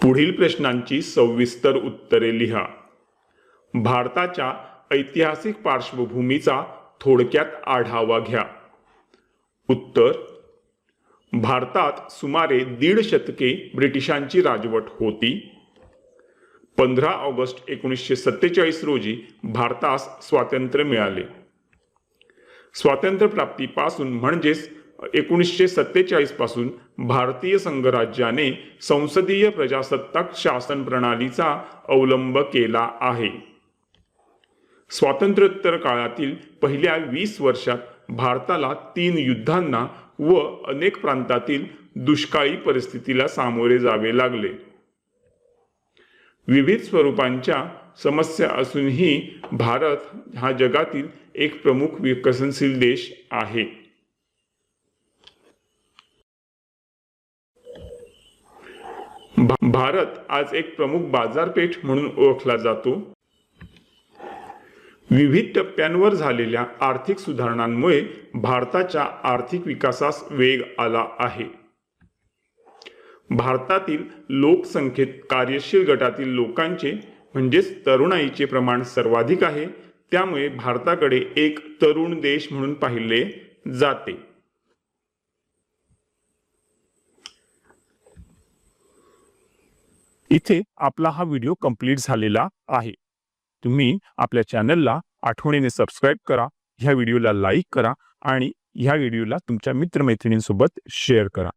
पुढील प्रश्नांची सविस्तर उत्तरे लिहा। भारताच्या ऐतिहासिक पार्श्वभूमीचा थोडक्यात आढावा घ्या। उत्तर: भारतात सुमारे 1.5 शतके ब्रिटिशांची राजवट होती। 15 ऑगस्ट 1947 रोजी भारतास स्वातंत्र्य मिळाले। स्वातंत्र्यप्राप्तीपासून म्हणजेच 1947 पासून भारतीय संघराज्याने संसदीय प्रजासत्ताक शासन प्रणालीचा अवलंब केला आहे। स्वातंत्र्योत्तर काळातील पहिल्या 20 वर्षात भारताला 3 युद्धांना व अनेक प्रांतातील दुष्काळी परिस्थितीला सामोरे जावे लागले। विविध स्वरूपांच्या समस्या असूनही भारत हा जगातील एक प्रमुख विकसनशील देश आहे। भारत आज एक प्रमुख बाजारपेठ म्हणून ओळखला जातो। विविध टप्प्यांवर झालेल्या आर्थिक सुधारणांमुळे भारताच्या आर्थिक विकासास वेग आला आहे। भारतातील लोकसंख्येत कार्यशील गटातील लोकांचे म्हणजेच तरुणाईचे प्रमाण सर्वाधिक आहे, त्यामुळे भारताकडे एक तरुण देश म्हणून पाहिले जाते। इथे आपला हा व्हिडिओ कंप्लीट झालेला आहे। तुम्ही आपल्या चॅनलला आठवणीने सबस्क्राइब करा, ह्या व्हिडिओला लाईक करा आणि ह्या व्हिडिओला तुमच्या मित्रमैत्रिणींसोबत शेअर करा।